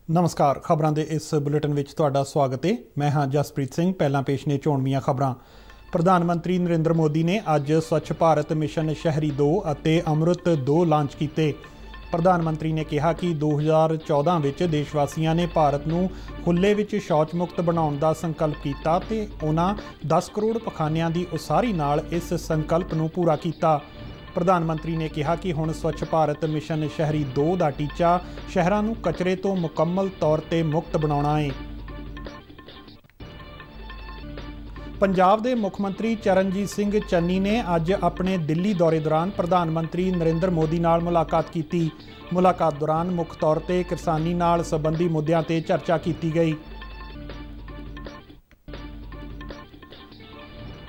नमस्कार। खबरों के इस बुलेटिन में तुहाडा स्वागत है। मैं हाँ जसप्रीत सिंह। पहला पेश ने चोणवीं खबरां। प्रधानमंत्री नरेंद्र मोदी ने अज स्वच्छ भारत मिशन शहरी 2 और अमृत 2 लांच किए। प्रधानमंत्री ने कहा कि 2014 में देशवासियों ने भारत को खुले में शौच मुक्त बनाने का संकल्प किया ते उन्होंने 10 करोड़ पखानियां की उसारी नाल इस संकल्प को पूरा किया। प्रधानमंत्री ने कहा कि हुण स्वच्छ भारत मिशन शहरी 2 का टीचा शहरों को कचरे तो मुकम्मल तौर पर मुक्त बनाना है। पंजाब के मुख्यमंत्री चरणजीत सिंह चन्नी ने अज अपने दिल्ली दौरे दौरान प्रधानमंत्री नरेंद्र मोदी नाल मुलाकात की। मुलाकात दौरान मुख्य तौर पर किसानी नाल संबंधी मुद्दों पर चर्चा की गई।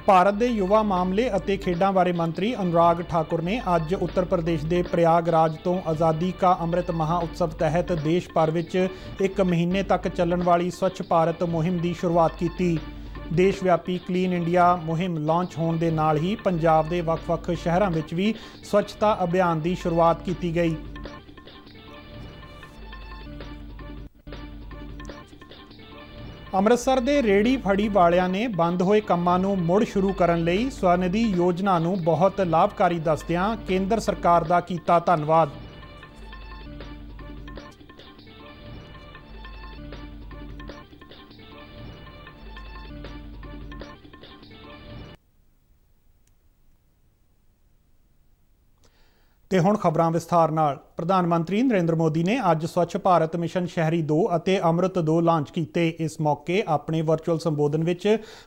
भारत के युवा मामले और खेडों बारे मंत्री अनुराग ठाकुर ने अज उत्तर प्रदेश के प्रयागराज तो आज़ादी का अमृत महोत्सव तहत देश भर में 1 महीने तक चलने वाली स्वच्छ भारत मुहिम की शुरुआत की। देशव्यापी क्लीन इंडिया मुहिम लॉन्च होने के नाल ही पंजाब के वख-वख शहरों में भी स्वच्छता अभियान की शुरुआत की गई। अमृतसर के रेहड़ी फड़ी वालियां ने बंद होए कामां नूं मुड़ शुरू करने लई स्वनिधि योजना नूं बहुत लाभकारी दसदियां केंद्र सरकार का कीता धन्नवाद। ते हुण खबरां विस्तार नाल। प्रधानमंत्री नरेंद्र मोदी ने अज स्वच्छ भारत मिशन शहरी 2 और अमृत 2 लांच किए। इस मौके अपने वर्चुअल संबोधन में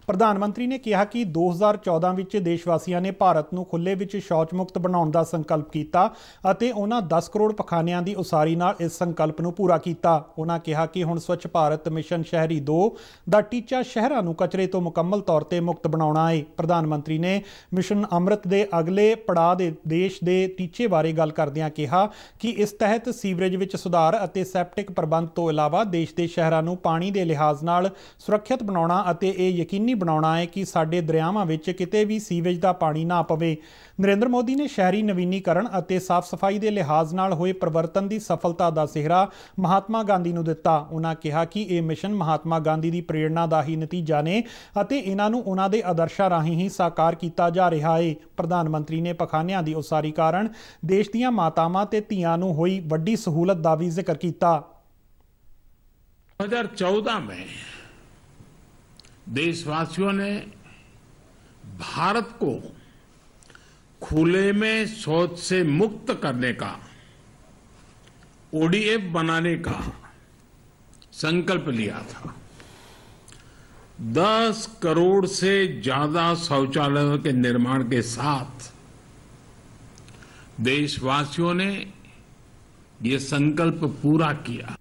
प्रधानमंत्री ने कहा कि 2014 में देशवासियों ने भारत को खुले में शौच मुक्त बनाने का संकल्प किया और उन्होंने 10 करोड़ पखानियां की उसारी नाल इस संकल्प को पूरा किया। उन्होंने कहा कि हुण स्वच्छ भारत मिशन शहरी 2 का टीचा शहरों को कचरे तो मुकम्मल तौर पर मुक्त बनाना है। प्रधानमंत्री ने मिशन अमृत के अगले पड़ाव के देश के टीचे बारे गल करदियां कहा कि इस तहत सीवरेज विच सुधार और सैप्टिक प्रबंध तो इलावा देश के शहरों को पानी के लिहाज नाल सुरक्षित बनाना और यह यकीनी बनाना है कि साडे दरियावां विच किते भी सीवेज का पानी ना पवे। नरेंद्र मोदी ने शहरी नवीनीकरण और साफ सफाई के लिहाज नाल होए परिवर्तन की सफलता का सिहरा महात्मा गांधी नूं दिता। उन्होंने कहा कि यह मिशन महात्मा गांधी की प्रेरणा का ही नतीजा ने और इन्हों उन्हां दे आदर्शां राहीं ही साकार किया जा रहा है। प्रधानमंत्री ने पखानियां की उसारी कारण देश दीआं मातावां ते धीआं नूं होई वड्डी सहूलत का भी जिक्र किया। 2014 में देशवासियों ने भारत को खुले में शौच से मुक्त करने का ओडीएफ बनाने का संकल्प लिया था। 10 करोड़ से ज्यादा शौचालयों के निर्माण के साथ देशवासियों ने ये संकल्प पूरा किया।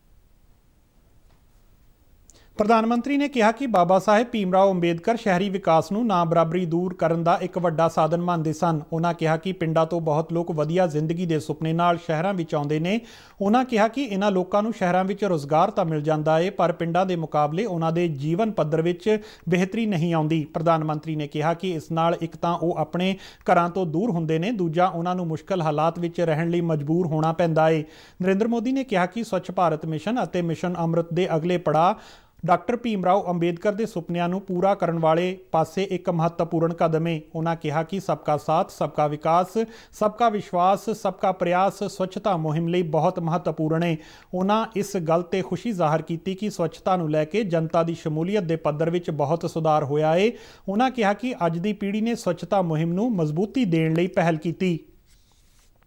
प्रधानमंत्री ने कहा कि बाबा साहेब भीमराव अंबेडकर शहरी विकास नूं ना बराबरी दूर करन दा एक वड्डा साधन मानते सन। उन्होंने कहा कि पिंडां तो बहुत लोग वधिया जिंदगी के सुपने नाल शहरां विच आउंदे ने। उन्होंने कहा कि इन्हां लोकां नूं शहरां विच रोजगार तां मिल जांदा है पर पिंडां दे मुकाबले उन्हां दे जीवन पद्धर विच बेहतरी नहीं आउंदी। प्रधानमंत्री ने कहा कि इस नाल एक तां ओह अपने घरां तो दूर हुंदे ने, दूजा उन्हां नूं मुश्किल हालात विच रहण लई मजबूर होना पैंदा है। नरेंद्र मोदी ने कहा कि स्वच्छ भारत मिशन और मिशन अमृत के अगले पड़ाव डॉक्टर भीमराव अंबेडकर के सुपनियां नूं पूरा करने वाले पासे एक महत्वपूर्ण कदम है। उन्होंने कहा कि सबका साथ, सबका विकास, सबका विश्वास, सबका प्रयास स्वच्छता मुहिम लई बहुत महत्वपूर्ण है। उन्होंने इस गल ते खुशी जाहिर की कि स्वच्छता नूं लैके जनता की शमूलीयत के पद्धर विच बहुत सुधार होया है। उन्होंने कहा कि अज की पीढ़ी ने स्वच्छता मुहिम नूं मजबूती देण लई पहल की।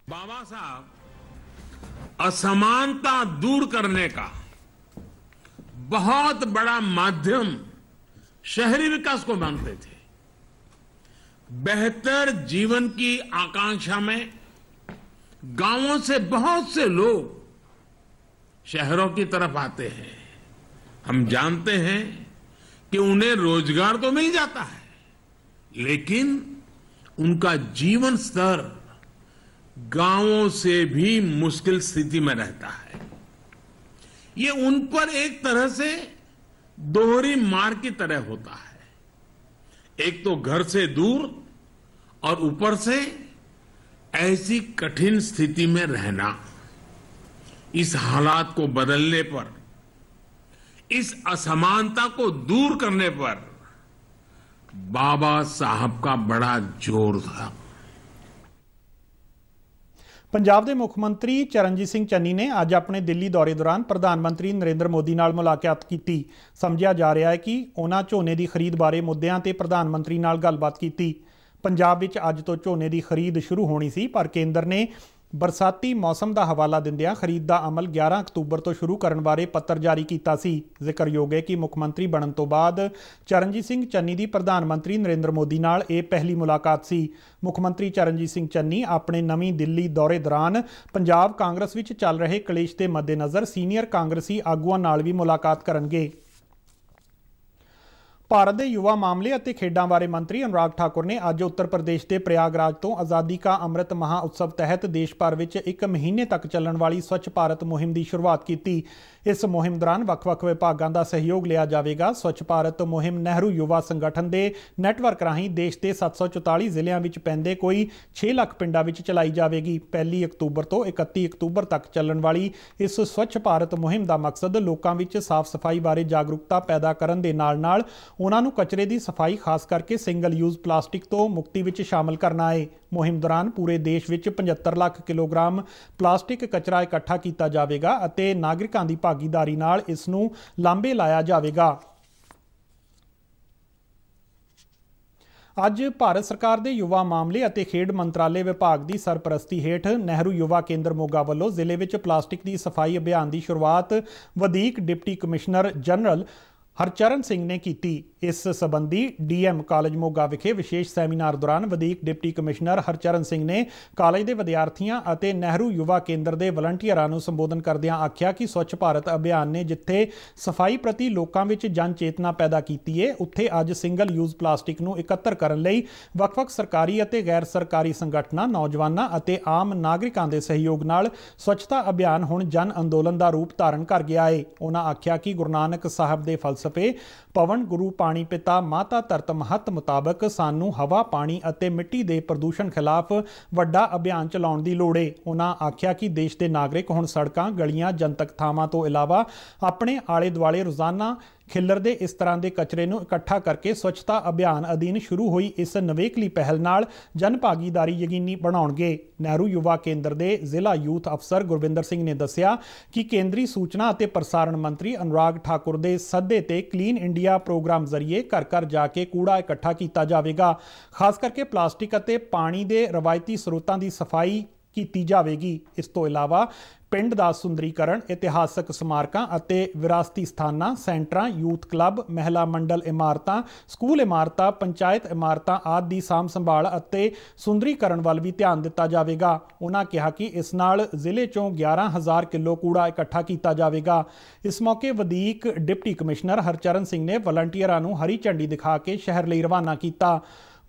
बाबा साहब असमानता दूर करने का बहुत बड़ा माध्यम शहरी विकास को मानते थे। बेहतर जीवन की आकांक्षा में गांवों से बहुत से लोग शहरों की तरफ आते हैं। हम जानते हैं कि उन्हें रोजगार तो मिल जाता है, लेकिन उनका जीवन स्तर गांवों से भी मुश्किल स्थिति में रहता है। ये उन पर एक तरह से दोहरी मार की तरह होता है। एक तो घर से दूर और ऊपर से ऐसी कठिन स्थिति में रहना। इस हालात को बदलने पर इस असमानता को दूर करने पर बाबा साहब का बड़ा जोर था। पंजाब के मुख मंत्री चरणजीत सिंह चन्नी ने अज अपने दिल्ली दौरे दौरान प्रधानमंत्री नरेंद्र मोदी नाल मुलाकात की। समझिया जा रहा है कि उन्होंने झोने की खरीद बारे मुद्दों ते प्रधानमंत्री नाल गलबात की। पंजाब विच अज तो झोने की खरीद शुरू होनी सी, पर केंद्र ने बरसाती मौसम का हवाला दिंदियां खरीद का अमल 11 अक्तूबर तो शुरू करने बारे पत्र जारी किया सी। जिक्रयोग है कि मुख मंत्री बनने तो बाद चरणजीत सिंह चन्नी की प्रधानमंत्री नरेंद्र मोदी नाल ये पहली मुलाकात सी। मुख मंत्री चरणजीत सिंह चन्नी अपने नवीं दिल्ली दौरे दौरान पंजाब कांग्रेस विच चल रहे कलेश के मद्देनज़र सीनियर कांग्रेसी आगुआं नाल भी मुलाकात करनगे। भारत के युवा मामले और खेडों बारे मंत्री अनुराग ठाकुर ने अज उत्तर प्रदेश के प्रयागराज तो आज़ादी का अमृत महोत्सव तहत देश भर में 1 महीने तक चलने वाली स्वच्छ भारत मुहिम की शुरुआत की। इस मुहिम दौरान वख-वख विभागों का सहयोग लिया जाएगा। स्वच्छ भारत मुहिम नेहरू युवा संगठन के नैटवर्क राही देश के 744 जिलों में पैंदे कोई 6 लाख पिंडों में चलाई जाएगी। 1 अक्तूबर तो 31 अक्तूबर तक चलने वाली इस स्वच्छ भारत मुहिम का मकसद लोगों में साफ सफाई बारे जागरूकता पैदा करने के नाल उन्होंने कचरे की सफाई खास करके सिंगल यूज प्लास्टिक तो मुक्ति में शामिल करना है। मुहिम दौरान पूरे देश में 75 लाख किलोग्राम प्लास्टिक कचरा इकट्ठा किया जाएगा और नागरिकों की भागीदारी नाल इसनूं लांबे लाया जाएगा। अज भारत सरकार के युवा मामले और खेड मंत्रालय विभाग की सरपरस्ती हेठ नेहरू युवा केंद्र मोगा वालों जिले में प्लास्टिक की सफाई अभियान की शुरुआत वधीक deputy commissioner general Harcharan Singh ने की। इस संबंधी डीएम कॉलेज मोगा विखे विशेष सैमीनार दौरान वधीक डिप्टी कमिश्नर हरचरण सिंह ने कॉलेज के विद्यार्थियों और नेहरू युवा केंद्र के वलंटियरां नूं संबोधन करदिआं आख्या कि स्वच्छ भारत अभियान ने जिथे सफाई प्रति लोगों में जन चेतना पैदा की है, उत्थे अज सिंगल यूज प्लास्टिक नूं इकत्तर करन लई वख-वख सरकारी और गैर सरकारी संगठनां, नौजवानों और आम नागरिकों के सहयोग नाल स्वच्छता अभियान हुण जन अंदोलन का रूप धारण कर गया है। उन्हां आख्या कि गुरु नानक साहब के फलसफे पवन गुरु पानी पिता माता धरत महत मुताबक सानू हवा पानी और मिट्टी के प्रदूषण खिलाफ वड्डा अभियान चलाउण दी लोड़ है। उन्हां आख्या कि देश के नागरिक हुण सड़कां गलियां जनतक थावां तो इलावा अपने आले दुआले रोजाना खिलरदे इस तरह के कचरे नूं इकट्ठा करके स्वच्छता अभियान अधीन शुरू हुई इस नवेकली पहल नाल जन भागीदारी यकीनी बनाउणगे। नेहरू युवा केंद्र के जिला यूथ अफसर गुरविंदर सिंह ने दस्सिया कि केंद्रीय सूचना और प्रसारण मंत्री अनुराग ठाकुर के सद्दे ते क्लीन इंडिया प्रोग्राम जरिए घर घर जाके कूड़ा इकट्ठा किया जाएगा। खास करके प्लास्टिक और पानी के रवायती स्रोतों की सफाई की जाएगी। इस तो इलावा पिंड का सुंदरीकरण, इतिहासक स्मारकों और विरासती स्थानां, सेंटरां, यूथ क्लब, महिला मंडल इमारतां, स्कूल इमारतां, पंचायत इमारतां आदि की साम संभाल और सुंदरीकरण वाल भी ध्यान दिता जाएगा। उन्होंने कहा कि इस नाल जिले चों 11,000 किलो कूड़ा इकट्ठा किया जाएगा। इस मौके वधीक डिप्टी कमिश्नर हरचरण सिंह ने वलंटियरां नूं हरी झंडी दिखा के शहर लई रवाना किया।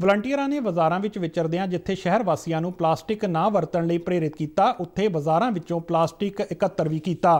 वलंटियरां ने बाज़ारां विच विचरदिआं जिथे शहर वासियों नूं प्लास्टिक ना वरतण लई प्रेरित किया, उत्थे बाज़ारां विचों प्लास्टिक इकत्तर भी किया।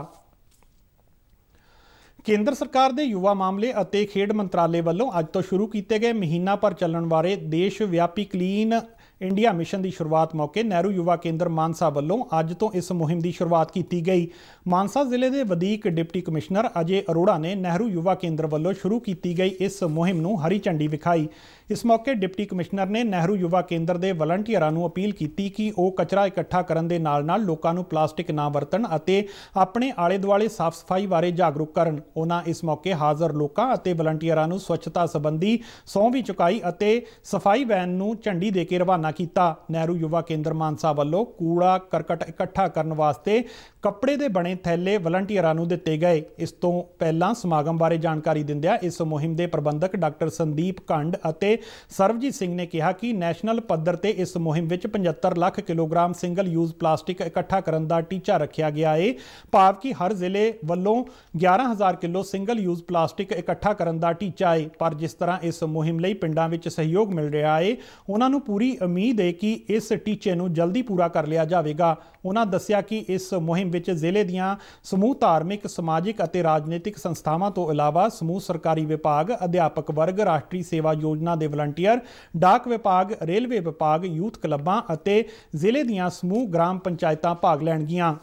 केंद्र सरकार के युवा मामले और खेड मंत्रालय वालों अज तो शुरू किए गए महीना भर चलण वाले देश व्यापी क्लीन इंडिया मिशन की शुरुआत मौके नेहरू युवा केंद्र मानसा वालों अज तो इस मुहिम की शुरुआत की गई। मानसा जिले के वधीक डिप्टी कमिश्नर अजय अरोड़ा ने नेहरू युवा केंद्र वालों शुरू की गई इस मुहिम नूं हरी झंडी विखाई। इस मौके डिप्टी कमिश्नर ने नेहरू युवा केंद्र के वलंटियरां नूं अपील की कि वह कचरा इकट्ठा करन दे नाल नाल लोकां नूं प्लास्टिक ना वरतण अते अपने आले दुआले साफ सफाई बारे जागरूक करन। उन्हां इस मौके हाज़र लोकां अते वलंटियरां नूं स्वच्छता संबंधी सौं भी चुकाई अते सफाई वैन नूं झंडी दे के रवाना किया। नेहरू युवा केंद्र मानसा वालों कूड़ा करकट इकट्ठा करने वास्ते कपड़े के बने थैले वलंटियरां नूं दिते गए। इस तो पहलां समागम बारे जानकारी दिंदिआं इस मुहिम के प्रबंधक डॉक्टर संदीप कंड अते सरबजीत सिंह ने कहा कि नैशनल पद्धर ते इस मुहिम में 75 lakh kilogram single use plastic इकट्ठा करने का टीचा रखा गया है। भाव कि हर जिले वालों 11,000 किलो सिंगल यूज प्लास्टिक इकट्ठा करने का टीचा है, पर जिस तरह इस मुहिम लई पिंडां विच सहयोग मिल रहा है उन्होंने पूरी उम्मीद है कि इस टीचे नूं जल्दी पूरा कर लिया जाएगा। उन्होंने दस्सिया कि इस मुहिम विच जिले दियां समूह धार्मिक समाजिक और राजनीतिक संस्थावां तो इलावा समूह सरकारी विभाग, अध्यापक वर्ग, राष्ट्रीय सेवा योजना के वलंटियर, डाक विभाग, रेलवे विभाग, यूथ क्लबां और जिले दियां समूह ग्राम पंचायतां भाग लैणगियां।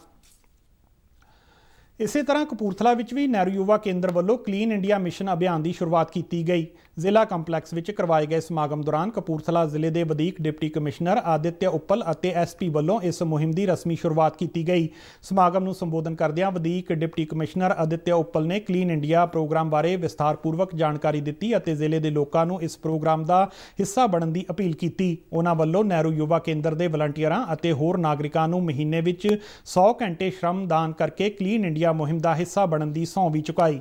ਇਸੇ ਤਰ੍ਹਾਂ ਕਪੂਰਥਲਾ ਵਿੱਚ ਵੀ ਨਹਿਰੂ ਯੁਵਾ ਕੇਂਦਰ ਵੱਲੋਂ ਕਲੀਨ ਇੰਡੀਆ ਮਿਸ਼ਨ ਅਭਿਆਨ ਦੀ ਸ਼ੁਰੂਆਤ ਕੀਤੀ ਗਈ। ਜ਼ਿਲ੍ਹਾ ਕੰਪਲੈਕਸ ਵਿੱਚ ਕਰਵਾਏ ਗਏ ਸਮਾਗਮ ਦੌਰਾਨ ਕਪੂਰਥਲਾ ਜ਼ਿਲ੍ਹੇ ਦੇ ਵਧੀਕ ਡਿਪਟੀ ਕਮਿਸ਼ਨਰ ਆਦਿਤਿਆ ਉੱਪਲ ਅਤੇ ਐਸਪੀ ਵੱਲੋਂ ਇਸ ਮੁਹਿੰਮ ਦੀ ਰਸਮੀ ਸ਼ੁਰੂਆਤ ਕੀਤੀ ਗਈ। ਸਮਾਗਮ ਨੂੰ ਸੰਬੋਧਨ ਕਰਦਿਆਂ ਵਧੀਕ ਡਿਪਟੀ ਕਮਿਸ਼ਨਰ ਆਦਿਤਿਆ ਉੱਪਲ ਨੇ ਕਲੀਨ ਇੰਡੀਆ ਪ੍ਰੋਗਰਾਮ ਬਾਰੇ ਵਿਸਥਾਰਪੂਰਵਕ ਜਾਣਕਾਰੀ ਦਿੱਤੀ ਅਤੇ ਜ਼ਿਲ੍ਹੇ ਦੇ ਲੋਕਾਂ ਨੂੰ ਇਸ ਪ੍ਰੋਗਰਾਮ ਦਾ ਹਿੱਸਾ ਬਣਨ ਦੀ ਅਪੀਲ ਕੀਤੀ। ਉਹਨਾਂ ਵੱਲੋਂ ਨਹਿਰੂ ਯੁਵਾ ਕੇਂਦਰ ਦੇ ਵਲੰਟੀਅਰਾਂ ਅਤੇ ਹੋਰ ਨਾਗਰਿਕਾਂ ਨੂੰ ਮਹੀਨੇ ਵਿੱਚ 100 ਘੰਟੇ ਸ਼੍ਰਮ ਦਾਨ ਕਰਕੇ ਕਲੀਨ ਇੰਡੀਆ ਮੁਹਿੰਮ ਦਾ ਹਿੱਸਾ ਬਣਨ ਦੀ ਸਹੁੰ ਵੀ ਚੁਕਾਈ।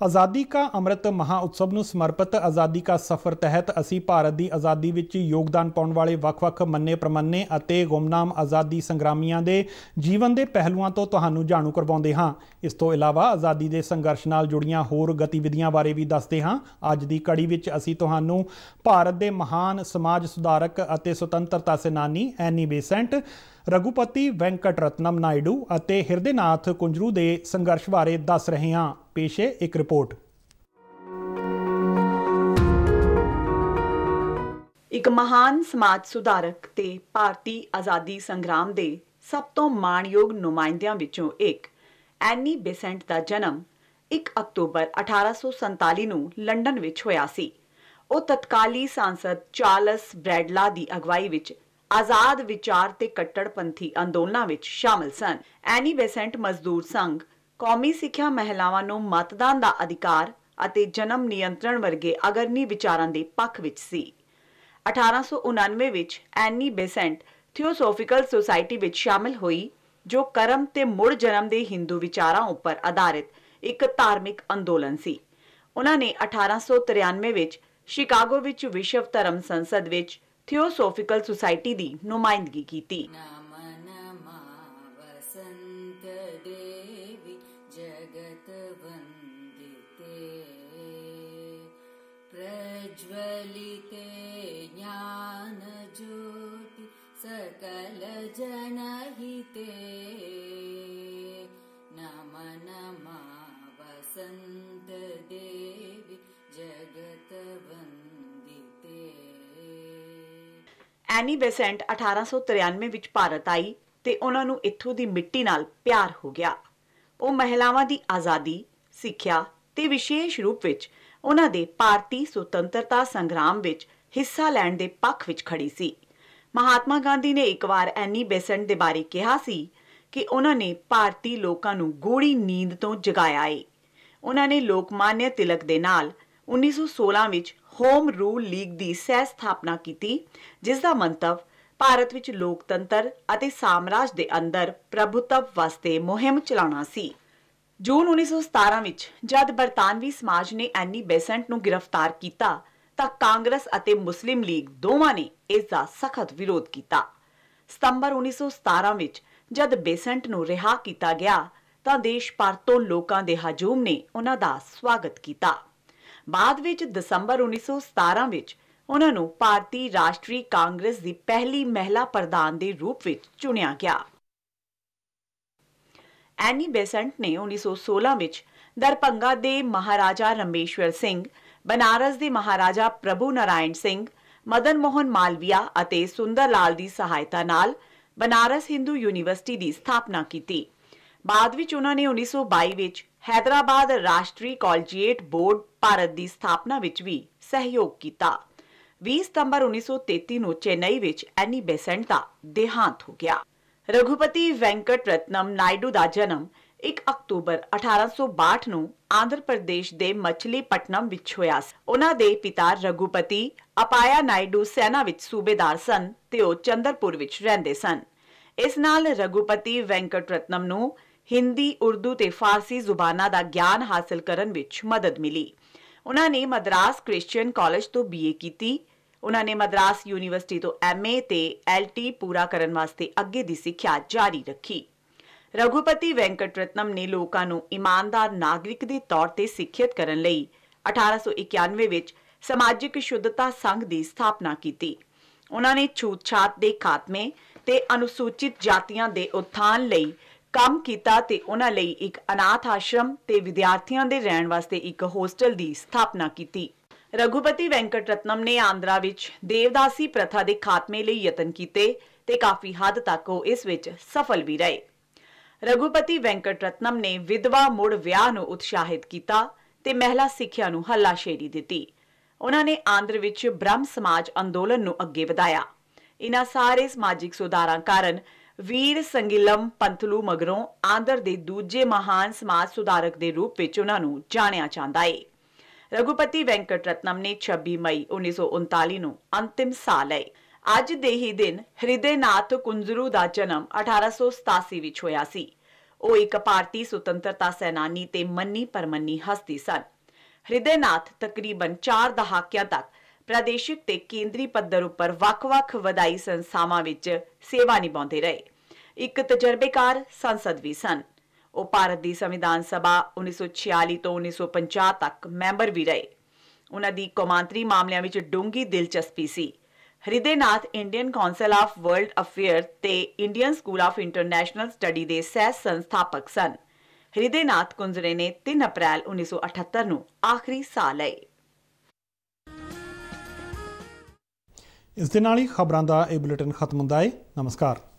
आज़ादी का अमृत महाउत्सव ਨੂੰ ਸਮਰਪਿਤ ਆਜ਼ਾਦੀ ਕਾ ਸਫ਼ਰ ਤਹਿਤ ਅਸੀਂ ਭਾਰਤ ਦੀ ਆਜ਼ਾਦੀ ਵਿੱਚ ਯੋਗਦਾਨ ਪਾਉਣ ਵਾਲੇ ਵੱਖ-ਵੱਖ ਮੰਨੇ ਪ੍ਰਮੰਨੇ ਅਤੇ ਗੁੰਮਨਾਮ ਆਜ਼ਾਦੀ ਸੰਗਰਾਮੀਆਂ ਦੇ ਜੀਵਨ ਦੇ ਪਹਿਲੂਆਂ ਤੋਂ ਤੁਹਾਨੂੰ ਜਾਣੂ ਕਰਵਾਉਂਦੇ ਹਾਂ। ਇਸ ਤੋਂ ਇਲਾਵਾ ਆਜ਼ਾਦੀ ਦੇ ਸੰਘਰਸ਼ ਨਾਲ ਜੁੜੀਆਂ ਹੋਰ ਗਤੀਵਿਧੀਆਂ ਬਾਰੇ ਵੀ ਦੱਸਦੇ ਹਾਂ। ਅੱਜ ਦੀ ਕੜੀ ਵਿੱਚ ਅਸੀਂ ਤੁਹਾਨੂੰ ਭਾਰਤ ਦੇ ਮਹਾਨ ਸਮਾਜ ਸੁਧਾਰਕ ਅਤੇ ਸੁਤੰਤਰਤਾ ਸੈਨਾਨੀ ਐਨੀ ਬੇਸੈਂਟ, ਰਘੂਪਤੀ ਵੈਂਕਟ ਰਤਨਮ ਨਾਇਡੂ ਅਤੇ ਹਿਰਦੇਨਾਥ ਕੁੰਜਰੂ ਦੇ ਸੰਘਰਸ਼ ਬਾਰੇ ਦੱਸ ਰਹੇ ਹਾਂ। पेश है एक रिपोर्ट। एक महान समाज सुधारक ते भारती आज़ादी संग्राम दे सब तो माणयोग नुमाइंदियां विचों एक एनी बेसेंट दा जन्म 1 अक्तूबर 1847 ਨੂੰ ਲੰਡਨ ਵਿੱਚ ਹੋਇਆ ਸੀ। ਉਹ ਤਤਕਾਲੀ ਸਾਂਸਦ ਚਾਰਲਸ ਬ੍ਰੈਡਲਾ ਦੀ ਅਗਵਾਈ ਵਿੱਚ ਆਜ਼ਾਦ ਵਿਚਾਰ ਤੇ ਕੱਟੜਪੰਥੀ ਅੰਦੋਲਨਾਂ ਵਿੱਚ ਸ਼ਾਮਲ ਸਨ। ਐਨੀ ਬੇਸੈਂਟ ਮਜ਼ਦੂਰ ਸੰਘ, ਕੌਮੀ ਸਿੱਖਿਆ, ਮਹਿਲਾਵਾਂ ਨੂੰ ਮਤਦਾਨ ਦਾ ਅਧਿਕਾਰ ਅਤੇ ਜਨਮ ਨਿਯੰਤਰਣ ਵਰਗੇ ਅਗਰਨੀ ਵਿਚਾਰਾਂ ਦੇ ਪੱਖ ਵਿੱਚ ਸੀ। 1899 ਵਿੱਚ ਐਨੀ ਬੇਸੈਂਟ ਥਿਓਸੋਫਿਕਲ ਸੁਸਾਇਟੀ ਵਿੱਚ ਸ਼ਾਮਲ ਹੋਈ, ਜੋ ਕਰਮ ਤੇ ਮੁੜ ਜਨਮ ਦੇ ਹਿੰਦੂ ਵਿਚਾਰਾਂ ਉੱਪਰ ਆਧਾਰਿਤ ਇੱਕ ਧਾਰਮਿਕ ਅੰਦੋਲਨ ਸੀ। ਉਹਨਾਂ ਨੇ 1893 ਵਿੱਚ ਸ਼ਿਕਾਗੋ ਵਿੱਚ ਵਿਸ਼ਵ ਧਰਮ ਸੰਸਦ ਵਿੱਚ ਥਿਓਸੋਫਿਕਲ ਸੁਸਾਇਟੀ ਦੀ ਨੁਮਾਇੰਦਗੀ ਕੀਤੀ। प्रज्वलिते ज्ञान ज्योति सकल जनहिते नम नमा वसंत देवी जगत वंदिते। ਐਨੀ ਬੇਸੈਂਟ 1893 ਵਿੱਚ ਭਾਰਤ ਆਈ ਤੇ ਉਹਨਾਂ ਨੂੰ ਇੱਥੋਂ ਦੀ ਮਿੱਟੀ ਨਾਲ ਪਿਆਰ ਹੋ ਗਿਆ। ਉਹ ਮਹਿਲਾਵਾਂ ਦੀ ਆਜ਼ਾਦੀ, ਸਿੱਖਿਆ ਤੇ ਵਿਸ਼ੇਸ਼ ਰੂਪ ਵਿੱਚ ਉਹਨਾਂ ਦੇ ਭਾਰਤੀ ਸੁਤੰਤਰਤਾ ਸੰਗਰਾਮ ਵਿੱਚ ਹਿੱਸਾ ਲੈਣ ਦੇ ਪੱਖ ਵਿੱਚ ਖੜੀ ਸੀ। ਮਹਾਤਮਾ ਗਾਂਧੀ ਨੇ ਇੱਕ ਵਾਰ ਐਨੀ ਬੇਸੈਂਟ ਦੇ ਬਾਰੇ ਕਿਹਾ ਸੀ ਕਿ ਉਹਨਾਂ ਨੇ ਭਾਰਤੀ ਲੋਕਾਂ ਨੂੰ ਗੂੜੀ ਨੀਂਦ ਤੋਂ ਜਗਾਇਆ ਏ। ਉਹਨਾਂ ਨੇ ਲੋਕਮਾਨਿਆ ਤਿਲਕ ਦੇ ਨਾਲ 1916 ਵਿੱਚ ਹੋਮ ਰੂਲ ਲੀਗ ਦੀ ਸਹਿ ਸਥਾਪਨਾ ਕੀਤੀ, ਜਿਸ ਦਾ ਮੰਤਵ ਭਾਰਤ ਵਿੱਚ ਲੋਕਤੰਤਰ ਅਤੇ ਸਾਮਰਾਜ ਦੇ ਅੰਦਰ ਪ੍ਰਭੁਤਵ ਵਾਸਤੇ ਮੁਹਿੰਮ ਚਲਾਉਣਾ ਸੀ। ਜੂਨ 1917 ਵਿੱਚ ਜਦ ਬਰਤਾਨਵੀ ਸਮਾਜ ਨੇ ਐਨੀ ਬੇਸੈਂਟ ਨੂੰ ਗ੍ਰਿਫਤਾਰ ਕੀਤਾ ਤਾਂ ਕਾਂਗਰਸ ਅਤੇ ਮੁਸਲਿਮ ਲੀਗ ਦੋਵਾਂ ਨੇ ਇਸ ਦਾ ਸਖਤ ਵਿਰੋਧ ਕੀਤਾ। ਸਤੰਬਰ 1917 ਵਿੱਚ ਜਦ ਬੇਸੈਂਟ ਨੂੰ ਰਿਹਾ ਕੀਤਾ ਗਿਆ ਤਾਂ ਦੇਸ਼ ਭਰ ਤੋਂ ਲੋਕਾਂ ਦੇ ਹਜੂਮ ਨੇ ਉਹਨਾਂ ਦਾ ਸਵਾਗਤ ਕੀਤਾ। ਬਾਅਦ ਵਿੱਚ ਦਸੰਬਰ 1917 ਵਿੱਚ ਉਹਨਾਂ ਨੂੰ ਭਾਰਤੀ ਰਾਸ਼ਟਰੀ ਕਾਂਗਰਸ ਦੀ ਪਹਿਲੀ ਮਹਿਲਾ ਪ੍ਰਧਾਨ ਦੇ ਰੂਪ ਵਿੱਚ ਚੁਣਿਆ ਗਿਆ। ਐਨੀ ਬੇਸੈਂਟ ਨੇ 1916 ਵਿੱਚ ਦਰਭੰਗਾ ਦੇ ਮਹਾਰਾਜਾ ਰਮੇਸ਼ਵਰ ਸਿੰਘ, ਬਨਾਰਸ ਦੇ ਮਹਾਰਾਜਾ ਪ੍ਰਭੂ ਨਾਰਾਇਣ ਸਿੰਘ, ਮਦਨ ਮੋਹਨ ਮਾਲਵੀਆ ਅਤੇ ਸੁੰਦਰ ਲਾਲ ਦੀ ਸਹਾਇਤਾ ਨਾਲ ਬਨਾਰਸ ਹਿੰਦੂ ਯੂਨੀਵਰਸਿਟੀ ਦੀ ਸਥਾਪਨਾ ਕੀਤੀ। ਬਾਅਦ ਵਿੱਚ ਉਹਨਾਂ ਨੇ 1922 ਵਿੱਚ ਹੈਦਰਾਬਾਦ ਰਾਸ਼ਟਰੀ ਕਾਲਜੀਏਟ ਬੋਰਡ ਭਾਰਤ ਦੀ ਸਥਾਪਨਾ ਵਿੱਚ ਵੀ ਸਹਿਯੋਗ ਕੀਤਾ। 20 ਸਤੰਬਰ 1933 ਨੂੰ ਚੇਨਈ ਵਿੱਚ ਐਨੀ ਬੇਸੈਂਟ ਦਾ ਦੇਹਾਂਤ ਹੋ ਗਿਆ। ਰਘੂਪਤੀ ਵੈਂਕਟ ਰਤਨਮ ਨਾਇਡੂ ਦਾ ਜਨਮ 1 ਅਕਤੂਬਰ 1862 ਨੂੰ ਆਂਧਰ ਪ੍ਰਦੇਸ਼ ਦੇ ਮਛਲੀਪਟਨਮ ਵਿੱਚ ਹੋਇਆ ਸੀ। ਉਹਨਾਂ ਦੇ ਪਿਤਾ ਰਘੂਪਤੀ ਅਪਾਇਆ ਨਾਇਡੂ ਸੈਨਾ ਵਿੱਚ ਸੂਬੇਦਾਰ ਸਨ ਤੇ ਉਹ ਚੰਦਰਪੁਰ ਵਿੱਚ ਰਹਿੰਦੇ ਸਨ। ਇਸ ਨਾਲ ਰਘੂਪਤੀ ਵੈਂਕਟ ਰਤਨਮ ਨੂੰ ਹਿੰਦੀ, ਉਰਦੂ ਤੇ ਫਾਰਸੀ ਜ਼ੁਬਾਨਾਂ ਦਾ ਗਿਆਨ ਹਾਸਲ ਕਰਨ ਵਿੱਚ ਮਦਦ ਮਿਲੀ। ਉਹਨਾਂ ਨੇ ਮਦਰਾਸ ਕ੍ਰਿਸਚੀਅਨ ਕਾਲਜ ਤੋਂ BA ਕੀਤੀ। ਉਹਨਾਂ ਨੇ ਮਦਰਾਸ ਯੂਨੀਵਰਸਿਟੀ ਤੋਂ MA ਤੇ LT ਪੂਰਾ ਕਰਨ ਵਾਸਤੇ ਅੱਗੇ ਦੀ ਸਿੱਖਿਆ ਜਾਰੀ ਰੱਖੀ। ਰਘੂਪਤੀ ਵੈਂਕਟ ਰਤਨਮ ਨੇ ਲੋਕਾਂ ਨੂੰ ਇਮਾਨਦਾਰ ਨਾਗਰਿਕ ਦੇ ਤੌਰ ਤੇ ਸਿੱਖਿਅਤ ਕਰਨ ਲਈ 1891 ਵਿੱਚ ਸਮਾਜਿਕ ਸ਼ੁੱਧਤਾ ਸੰਘ ਦੀ ਸਥਾਪਨਾ ਕੀਤੀ। ਉਹਨਾਂ ਨੇ ਛੂਤ-ਛਾਤ ਦੇ ਖਾਤਮੇ ਤੇ ਅਨੁਸੂਚਿਤ ਜਾਤੀਆਂ ਦੇ ਉਤਥਾਨ ਲਈ ਕੰਮ ਕੀਤਾ ਤੇ ਉਹਨਾਂ ਲਈ ਇੱਕ ਅਨਾਥ ਆਸ਼ਰਮ ਤੇ ਵਿਦਿਆਰਥੀਆਂ ਦੇ ਰਹਿਣ ਵਾਸਤੇ ਇੱਕ ਹੋਸਟਲ ਦੀ ਸਥਾਪਨਾ ਕੀਤੀ। ਰਘੂਪਤੀ ਵੈਂਕਟ ਰਤਨਮ ਨੇ ਆਂਧਰਾ ਵਿੱਚ ਦੇਵਦਾਸੀ ਪ੍ਰਥਾ ਦੇ ਖਾਤਮੇ ਲਈ ਯਤਨ ਕੀਤੇ ਤੇ ਕਾਫੀ ਹੱਦ ਤੱਕ ਉਹ ਇਸ ਵਿੱਚ ਸਫਲ ਵੀ ਰਹੇ। ਰਘੂਪਤੀ ਵੈਂਕਟ ਰਤਨਮ ਨੇ ਵਿਧਵਾ ਮੁੜ ਵਿਆਹ ਨੂੰ ਉਤਸ਼ਾਹਿਤ ਕੀਤਾ ਤੇ ਮਹਿਲਾ ਸਿੱਖਿਆ ਨੂੰ ਹੱਲਾਸ਼ੇਰੀ ਦਿੱਤੀ। ਉਹਨਾਂ ਨੇ ਆਂਧਰ ਵਿੱਚ ਬ੍ਰਹਮ ਸਮਾਜ ਅੰਦੋਲਨ ਨੂੰ ਅੱਗੇ ਵਧਾਇਆ। ਇਹਨਾਂ ਸਾਰੇ ਸਮਾਜਿਕ ਸੁਧਾਰਾਂ ਕਾਰਨ ਵੀਰ ਸੰਗਿਲਮ ਪੰਥਲੂ ਮਗਰੋਂ ਆਂਧਰ ਦੇ ਦੂਜੇ ਮਹਾਨ ਸਮਾਜ ਸੁਧਾਰਕ ਦੇ ਰੂਪ ਵਿੱਚ ਉਹਨਾਂ ਨੂੰ ਜਾਣਿਆ ਜਾਂਦਾ ਹੈ। ਰਘੂਪਤੀ ਵੈਂਕਟ ਰਤਨਮ ਨੇ 26 ਮਈ 1939 ਨੂੰ ਅੰਤਿਮ ਸਾਹ ਲਏ। ਅੱਜ ਦੇ ਹੀ ਦਿਨ ਹਿਰਦੇਨਾਥ ਕੁੰਜਰੂ ਦਾ ਜਨਮ 1887 ਵਿੱਚ ਹੋਇਆ ਸੀ। ਉਹ ਇੱਕ ਭਾਰਤੀ ਸੁਤੰਤਰਤਾ ਸੈਨਾਨੀ ਤੇ ਮੰਨੀ ਪਰਮੰਨੀ ਹਸਤੀ ਸਨ। ਹਿਰਦੇਨਾਥ ਤਕਰੀਬਨ 4 ਦਹਾਕਿਆਂ ਤੱਕ ਪ੍ਰਾਦੇਸ਼ਿਕ ਤੇ ਕੇਂਦਰੀ ਪੱਧਰ ਉੱਪਰ ਵੱਖ-ਵੱਖ ਵਧਾਈ ਸੰਸਥਾਵਾਂ ਵਿੱਚ ਸੇਵਾ ਨਿਭਾਉਂਦੇ ਰਹੇ। ਇੱਕ ਤਜਰਬੇਕਾਰ ਸੰਸਦ ਵੀ ਸਨ। ਉਹ ਭਾਰਤ ਦੀ ਸੰਵਿਧਾਨ ਸਭਾ 1946 ਤੋਂ 1950 ਤੱਕ ਮੈਂਬਰ ਵੀ ਰਹੇ। ਉਹਨਾਂ ਦੀ ਕੌਮਾਂਤਰੀ ਮਾਮਲਿਆਂ ਵਿੱਚ ਡੂੰਘੀ ਦਿਲਚਸਪੀ ਸੀ। Hridaynath Indian council of world affair ਤੇ Indian school of international study ਦੇ ਸਹਿ ਸੰਸਥਾਪਕ ਸਨ। ਹਿਰਦੇਨਾਥ ਕੁੰਜਰੇ ਨੇ 3 ਅਪ੍ਰੈਲ 1978 ਨੂੰ ਆਖਰੀ ਸਾਹ ਲਏ। ਇਸ ਦੇ ਨਾਲ ਹੀ ਖਬਰਾਂ ਦਾ ਇਹ ਬੁਲੇਟਿਨ ਖਤਮ ਹੁੰਦਾ ਹੈ। ਨਮਸਕਾਰ।